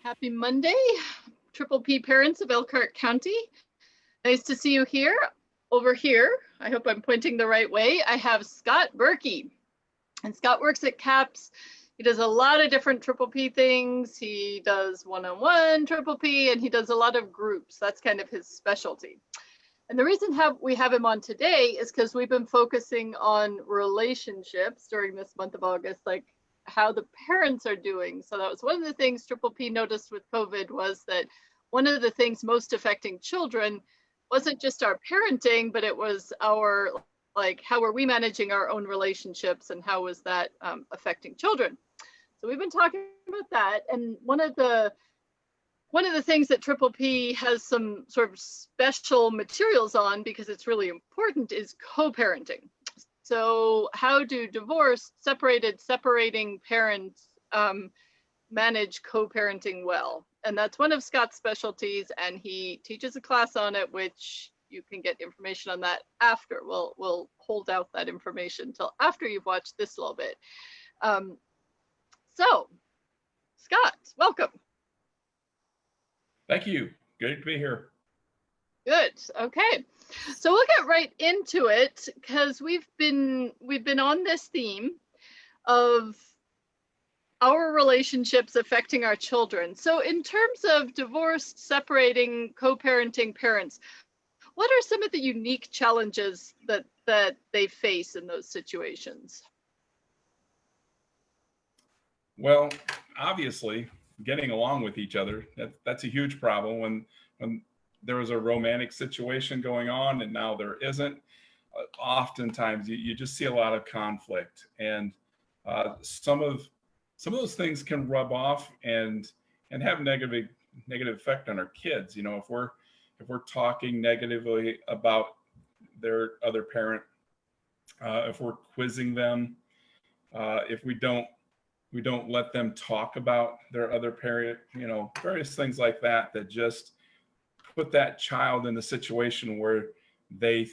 Happy Monday, Triple P parents of Elkhart County. Nice to see you here. Over here, I hope I'm pointing the right way, I have Scott Berkey. And Scott works at CAPS. He does a lot of different Triple P things. He does one-on-one Triple P, and he does a lot of groups. That's kind of his specialty. And the reason we have him on today is because we've been focusing on relationships during this month of August, like how the parents are doing. So that was one of the things Triple P noticed with COVID, was that one of the things most affecting children wasn't just our parenting, but it was our, like, how are we managing our own relationships, and how was that affecting children? So we've been talking about that. And one of the things that Triple P has some sort of special materials on, because it's really important, is co-parenting. So how do separating parents manage co-parenting well? And that's one of Scott's specialties, and he teaches a class on it, which you can get information on that after. We'll hold out that information until after you've watched this little bit. So, Scott, welcome. Thank you. Good to be here. Good. Okay. So we'll get right into it, because we've been on this theme of our relationships affecting our children. So in terms of divorced, separating, co-parenting parents, what are some of the unique challenges that they face in those situations? Well, obviously, getting along with each other, that's a huge problem. When there was a romantic situation going on and now there isn't, oftentimes you just see a lot of conflict, and some of those things can rub off and have negative effect on our kids. You know, if we're talking negatively about their other parent, if we're quizzing them, if we don't let them talk about their other parent, you know, various things like that just put that child in the situation where they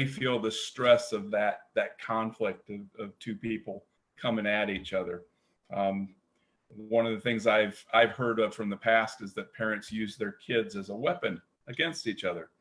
feel the stress of that conflict of two people coming at each other. One of the things I've heard of from the past is that parents use their kids as a weapon against each other.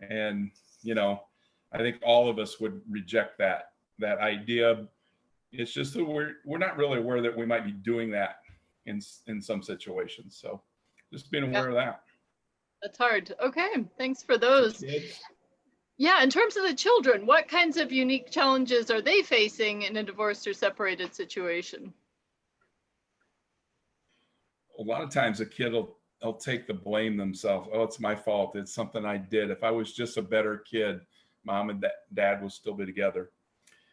And, you know, I think all of us would reject that idea. It's just that we're not really aware that we might be doing that in some situations. So just being aware of that. That's hard. Okay, thanks for those. Yeah, in terms of the children, what kinds of unique challenges are they facing in a divorced or separated situation? A lot of times a kid will take the blame themselves. Oh, it's my fault. It's something I did. If I was just a better kid, mom and dad will still be together.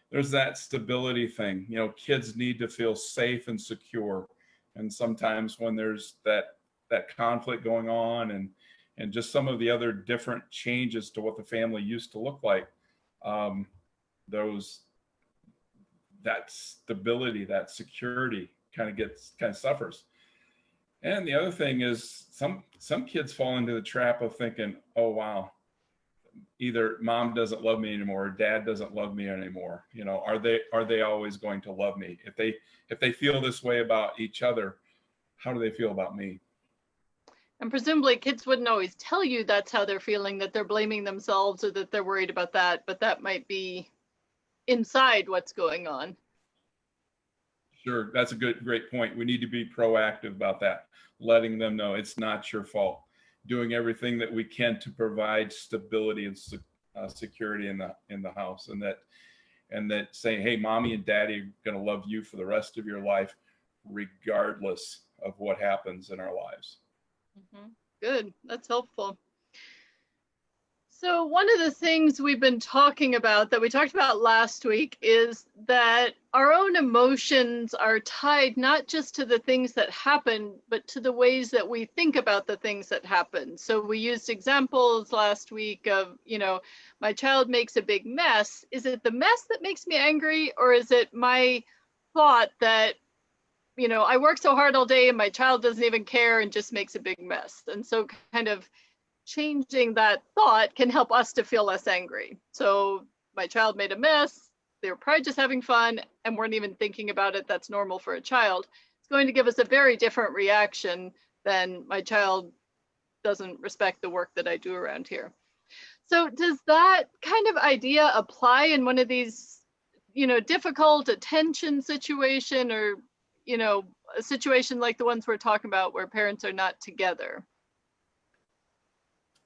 There's that stability thing. You know, kids need to feel safe and secure. And sometimes when there's that conflict going on and just some of the other different changes to what the family used to look like, that stability, that security kind of suffers. And the other thing is some kids fall into the trap of thinking, oh, wow, either mom doesn't love me anymore or dad doesn't love me anymore. You know, are they always going to love me? If they feel this way about each other, how do they feel about me? And presumably kids wouldn't always tell you that's how they're feeling, that they're blaming themselves or that they're worried about that, but that might be inside what's going on. Sure, that's a great point. We need to be proactive about that, letting them know it's not your fault, doing everything that we can to provide stability and security in the house, and that saying, hey, mommy and daddy are going to love you for the rest of your life, regardless of what happens in our lives. Mm-hmm. Good, that's helpful. So one of the things we've been talking about, that we talked about last week, is that our own emotions are tied not just to the things that happen, but to the ways that we think about the things that happen. So we used examples last week of, you know, my child makes a big mess. Is it the mess that makes me angry, or is it my thought that, you know, I work so hard all day and my child doesn't even care and just makes a big mess? And so kind of changing that thought can help us to feel less angry. So my child made a mess, they were probably just having fun and weren't even thinking about it. That's normal for a child. It's going to give us a very different reaction then my child doesn't respect the work that I do around here. So does that kind of idea apply in one of these, difficult attention situation, or, a situation like the ones we're talking about where parents are not together?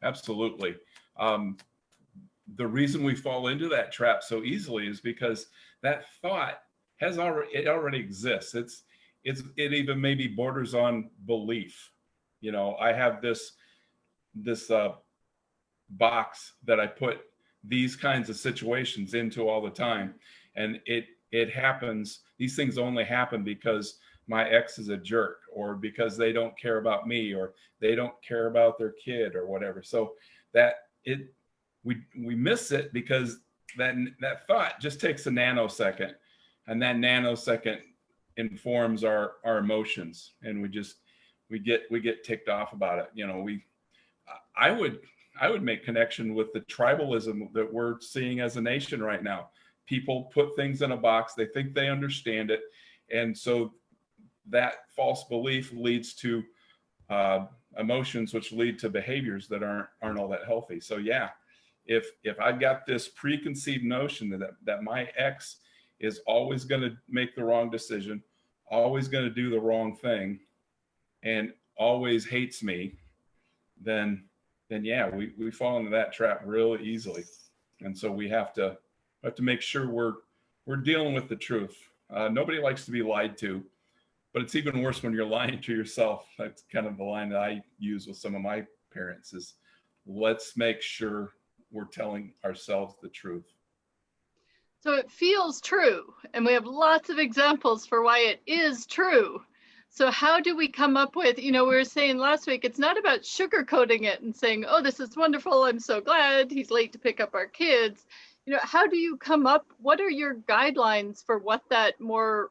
Absolutely. The reason we fall into that trap so easily is because that thought already exists. It even maybe borders on belief. I have this box that I put these kinds of situations into all the time, and it happens. These things only happen because my ex is a jerk, or because they don't care about me, or they don't care about their kid, or whatever. So we miss it because that thought just takes a nanosecond, and that nanosecond informs our emotions, and we get ticked off about it. I would make connection with the tribalism that we're seeing as a nation right now. People put things in a box, they think they understand it, and so that false belief leads to emotions, which lead to behaviors that aren't all that healthy. So yeah, if I've got this preconceived notion that my ex is always going to make the wrong decision, always going to do the wrong thing, and always hates me, then yeah, we fall into that trap really easily. And so we have to make sure we're dealing with the truth. Nobody likes to be lied to, but it's even worse when you're lying to yourself. That's kind of the line that I use with some of my parents is, let's make sure we're telling ourselves the truth. So it feels true, and we have lots of examples for why it is true. So how do we come up with, we were saying last week, it's not about sugarcoating it and saying, oh, this is wonderful, I'm so glad he's late to pick up our kids. How do you come up, what are your guidelines for what that more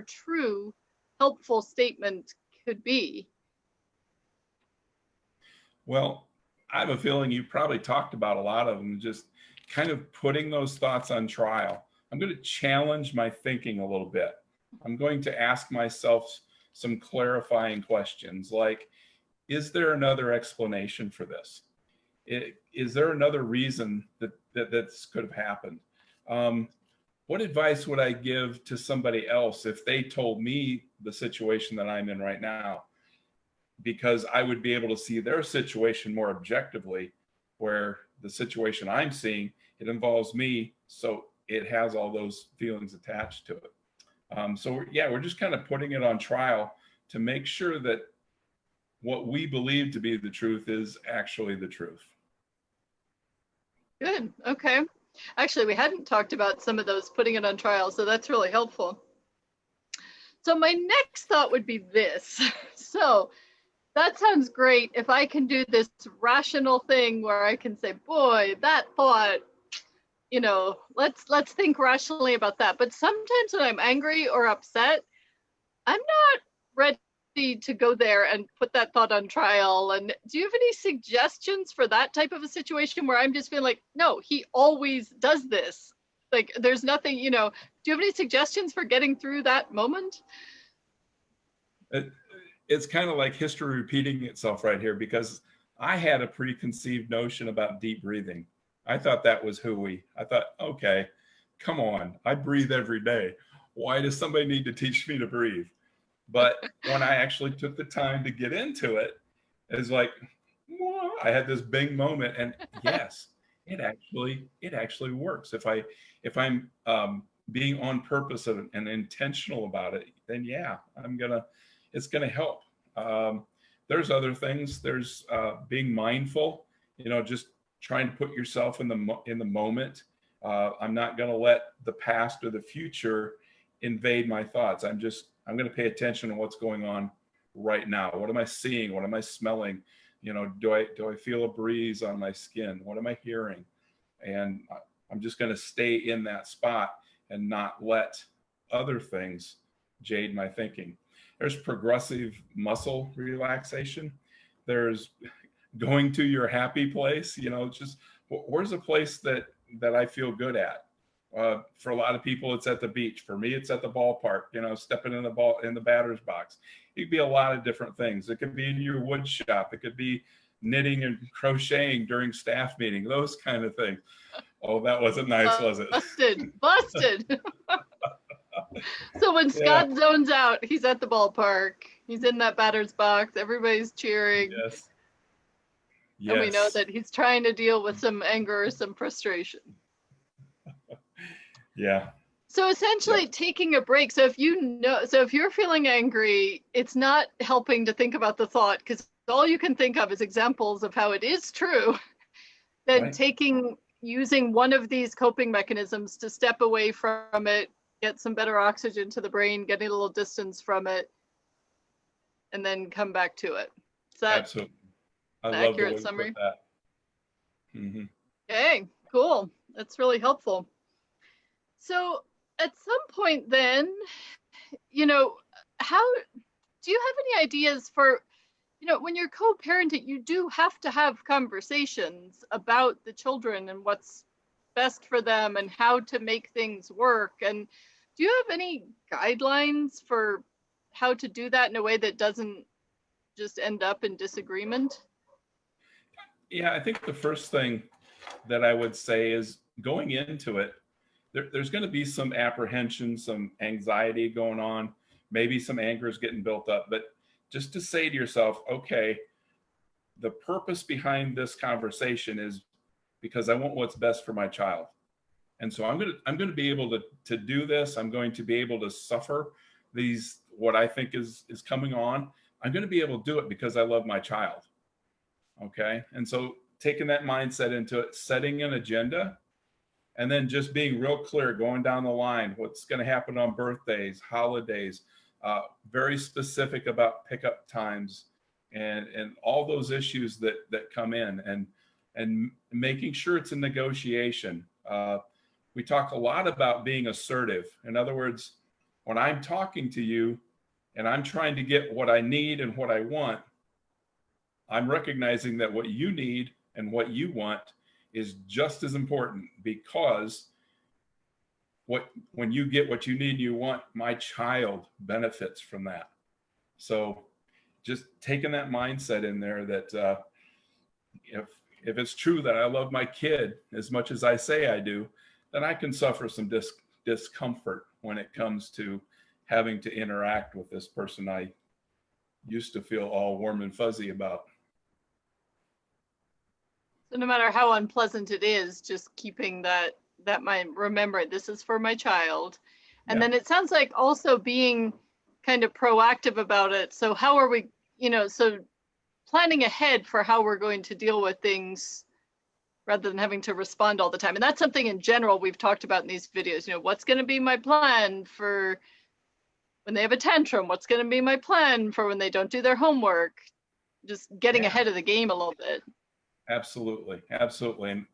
true, helpful statement could be? Well, I have a feeling you probably talked about a lot of them, just kind of putting those thoughts on trial. I'm going to challenge my thinking a little bit. I'm going to ask myself some clarifying questions like, is there another explanation for this? Is there another reason that this could have happened? What advice would I give to somebody else if they told me the situation that I'm in right now? Because I would be able to see their situation more objectively, where the situation I'm seeing, it involves me, so it has all those feelings attached to it. So we're just kind of putting it on trial to make sure that what we believe to be the truth is actually the truth. Good. Okay. Actually, we hadn't talked about some of those, putting it on trial, so that's really helpful. So my next thought would be this. So that sounds great if I can do this rational thing where I can say, boy, that thought, let's think rationally about that. But sometimes when I'm angry or upset, I'm not ready to go there and put that thought on trial. And do you have any suggestions for that type of a situation where I'm just feeling like, no, he always does this? Like, there's nothing, do you have any suggestions for getting through that moment? It's kind of like history repeating itself right here, because I had a preconceived notion about deep breathing. I thought that was hooey. I thought, okay, come on, I breathe every day. Why does somebody need to teach me to breathe? But when I actually took the time to get into it, it's like, whoa, I had this big moment, and yes, it actually works. If I'm being on purpose and intentional about it, then yeah, it's gonna help. There's other things. There's being mindful. Just trying to put yourself in the moment. I'm not gonna let the past or the future invade my thoughts. I'm going to pay attention to what's going on right now. What am I seeing? What am I smelling? Do I feel a breeze on my skin? What am I hearing? And I'm just going to stay in that spot and not let other things jade my thinking. There's progressive muscle relaxation. There's going to your happy place. Just where's a place that I feel good at? For a lot of people, it's at the beach. For me, it's at the ballpark, stepping in the batter's box. It could be a lot of different things. It could be in your wood shop. It could be knitting and crocheting during staff meeting, those kind of things. Oh, that wasn't nice, was it? Busted. So when Scott zones out, he's at the ballpark. He's in that batter's box. Everybody's cheering. Yes. And we know that he's trying to deal with some anger or some frustration. Yeah. So essentially taking a break. So if you're feeling angry, it's not helping to think about the thought, because all you can think of is examples of how it is true. Then using one of these coping mechanisms to step away from it, get some better oxygen to the brain, getting a little distance from it, and then come back to it. Is that absolutely an accurate summary? That. Mm-hmm. Okay, cool. That's really helpful. So at some point then, how do you have any ideas for, when you're co-parenting, you do have to have conversations about the children and what's best for them and how to make things work. And do you have any guidelines for how to do that in a way that doesn't just end up in disagreement? Yeah, I think the first thing that I would say is going into it, there's going to be some apprehension, some anxiety going on, maybe some anger is getting built up, but just to say to yourself, okay, the purpose behind this conversation is because I want what's best for my child. And so I'm going to be able to do this. I'm going to be able to suffer these, what I think is coming on. I'm going to be able to do it because I love my child. Okay. And so taking that mindset into it, setting an agenda, and then just being real clear, going down the line, what's going to happen on birthdays, holidays, very specific about pickup times and all those issues that come in, and making sure it's a negotiation. We talk a lot about being assertive. In other words, when I'm talking to you and I'm trying to get what I need and what I want, I'm recognizing that what you need and what you want is just as important, because when you get what you need and you want, my child benefits from that. So just taking that mindset in there that if it's true that I love my kid as much as I say I do, then I can suffer some discomfort when it comes to having to interact with this person I used to feel all warm and fuzzy about. So no matter how unpleasant it is, just keeping that mind, remember, this is for my child. And then it sounds like also being kind of proactive about it. So how are we, so planning ahead for how we're going to deal with things rather than having to respond all the time. And that's something in general we've talked about in these videos. What's going to be my plan for when they have a tantrum? What's going to be my plan for when they don't do their homework? Just getting ahead of the game a little bit. Absolutely.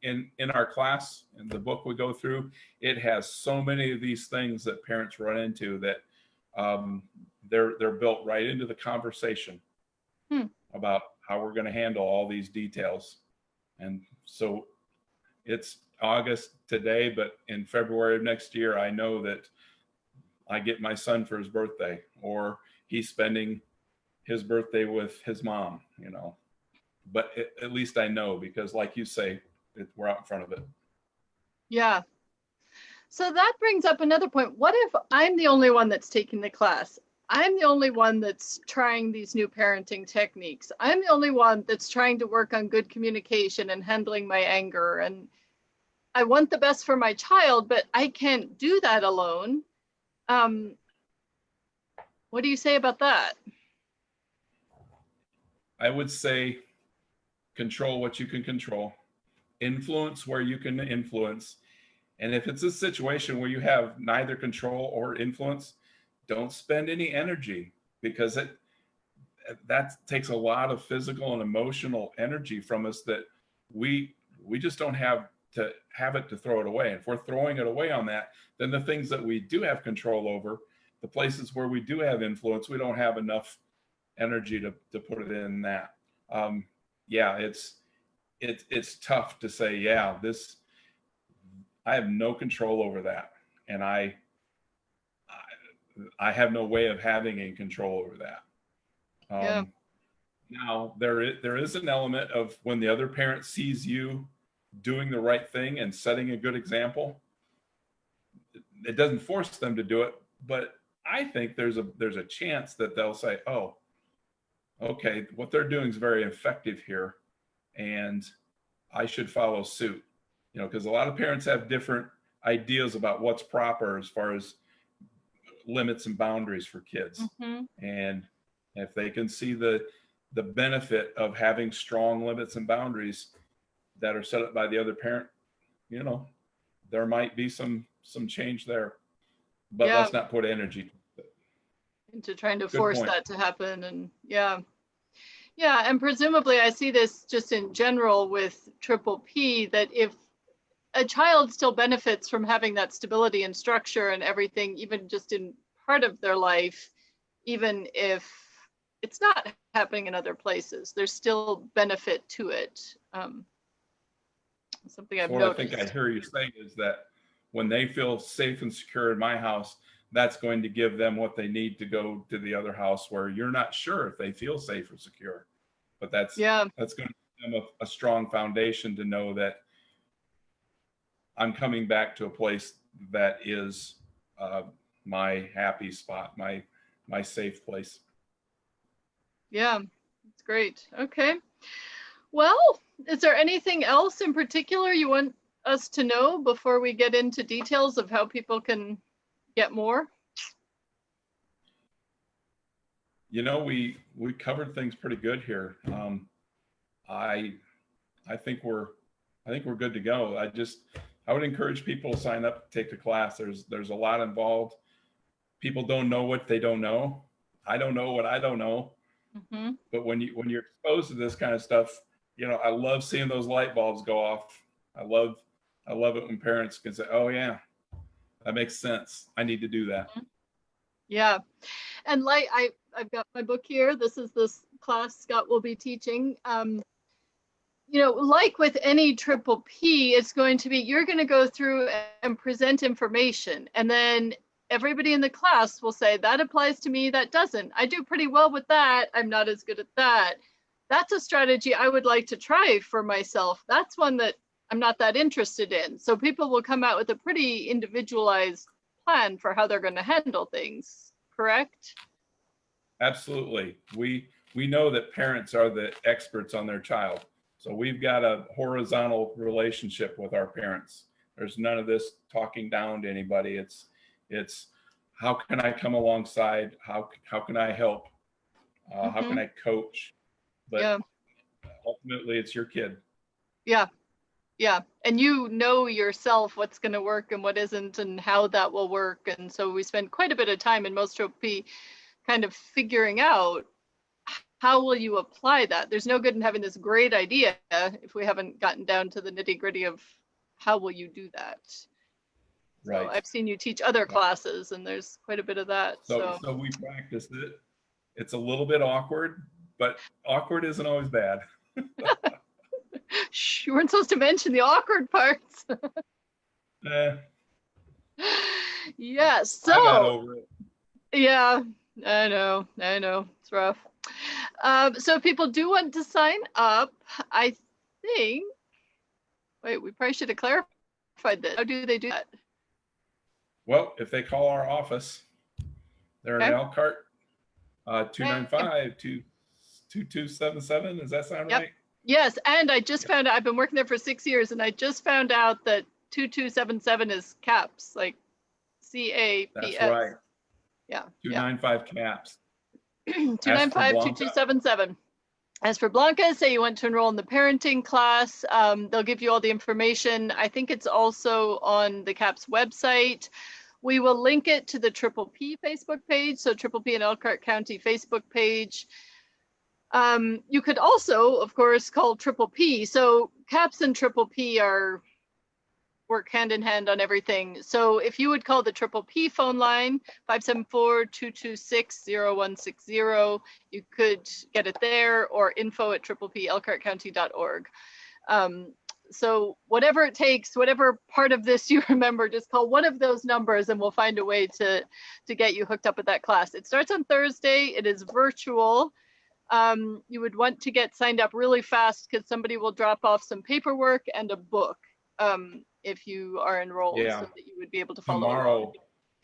And in our class, in the book we go through, it has so many of these things that parents run into that they're built right into the conversation about how we're going to handle all these details. And so it's August today, but in February of next year, I know that I get my son for his birthday, or he's spending his birthday with his mom, but at least I know, because like you say, we're out in front of it. Yeah. So that brings up another point. What if I'm the only one that's taking the class? I'm the only one that's trying these new parenting techniques. I'm the only one that's trying to work on good communication and handling my anger. And I want the best for my child, but I can't do that alone. What do you say about that? I would say control what you can control, influence where you can influence. And if it's a situation where you have neither control or influence, don't spend any energy, because that takes a lot of physical and emotional energy from us that we just don't have it to throw it away. And if we're throwing it away on that, then the things that we do have control over, the places where we do have influence, we don't have enough energy to put it in that. It's tough to say, I have no control over that. And I have no way of having any control over that. Yeah. Now there is an element of when the other parent sees you doing the right thing and setting a good example, it doesn't force them to do it, but I think there's a chance that they'll say, oh, okay, what they're doing is very effective here, and I should follow suit. You know, because a lot of parents have different ideas about what's proper as far as limits and boundaries for kids. Mm-hmm. And if they can see the benefit of having strong limits and boundaries that are set up by the other parent, you know, there might be some change there. But Yeah. let's not put energy into trying to Good force point. that to happen. And yeah. And presumably I see this just in general with triple P, that if a child still benefits from having that stability and structure and everything, even just in part of their life, even if it's not happening in other places, there's still benefit to it. Something I've What noticed. I think I hear you saying is that when they feel safe and secure in my house, that's going to give them what they need to go to the other house where you're not sure if they feel safe or secure. But that's going to give them a strong foundation to know that I'm coming back to a place that is my happy spot, my safe place. Yeah, it's great. Okay. Well, is there anything else in particular you want us to know before we get into details of how people can get more? You know, we covered things pretty good here. I think we're good to go. I would encourage people to sign up, take the class. There's a lot involved. People don't know what they don't know. I don't know what I don't know. Mm-hmm. But when you're exposed to this kind of stuff, you know, I love seeing those light bulbs go off. I love it when parents can say, "Oh yeah, that makes sense. I need to do that." Yeah, and like I've got my book here. This is this class Scott will be teaching. You know, like with any triple P, it's going to be, you're going to go through and present information, and then everybody in the class will say, that applies to me, that doesn't. I do pretty well with that. I'm not as good at that. That's a strategy I would like to try for myself. That's one that I'm not that interested in. So people will come out with a pretty individualized plan for how they're going to handle things, correct? Absolutely. We know that parents are the experts on their child. So we've got a horizontal relationship with our parents. There's none of this talking down to anybody. It's how can I come alongside? How can I help? How can I coach? But ultimately, it's your kid. Yeah. And you know yourself what's going to work and what isn't and how that will work. And so we spend quite a bit of time in most triple P kind of figuring out, how will you apply that? There's no good in having this great idea if we haven't gotten down to the nitty gritty of how will you do that. Right. So I've seen you teach other classes, and there's quite a bit of that. So we practice it. It's a little bit awkward, but awkward isn't always bad. You weren't supposed to mention the awkward parts. Yes. So I got over it. Yeah, I know. It's rough. So if people do want to sign up, I think, wait, we probably should have clarified that. How do they do that? Well, if they call our office, they're in Elkhart, 295-2277. Does that sound right? Yes, and I just found out, I've been working there for 6 years, and I just found out that 2277 is CAPS, like CAPS. That's right. Yeah. 295 CAPS. 295-2277. As for Blanca, say you want to enroll in the parenting class, they'll give you all the information. I think it's also on the CAPS website. We will link it to the Triple P Facebook page, so Triple P and Elkhart County Facebook page. You could also, of course, call Triple P. So CAPS and Triple P work hand in hand on everything. So if you would call the Triple P phone line, 574-226-0160, you could get it there, or info@tripplepelkhartcounty.org. So whatever it takes, whatever part of this you remember, just call one of those numbers and we'll find a way to get you hooked up with that class. It starts on Thursday. It is virtual. You would want to get signed up really fast because somebody will drop off some paperwork and a book if you are enrolled, Yeah. so that you would be able to follow along.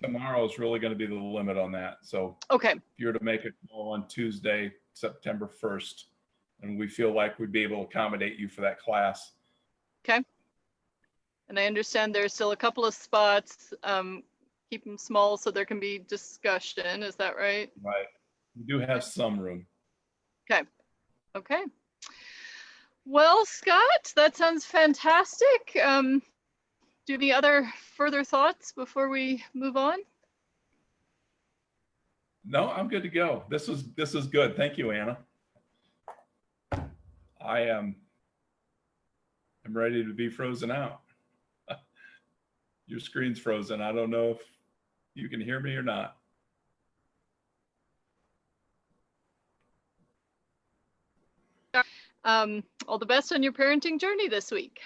Tomorrow is really going to be the limit on that. So okay, if you're to make a call on Tuesday, September 1st, and we feel like we'd be able to accommodate you for that class. okay. And I understand there's still a couple of spots. Keep them small so there can be discussion. Is that right? Right. We do have some room. Okay. Okay. Well, Scott, that sounds fantastic. Do you have any other further thoughts before we move on? No, I'm good to go. This is good. Thank you, Anna. I'm ready to be frozen out. Your screen's frozen. I don't know if you can hear me or not. All the best on your parenting journey this week.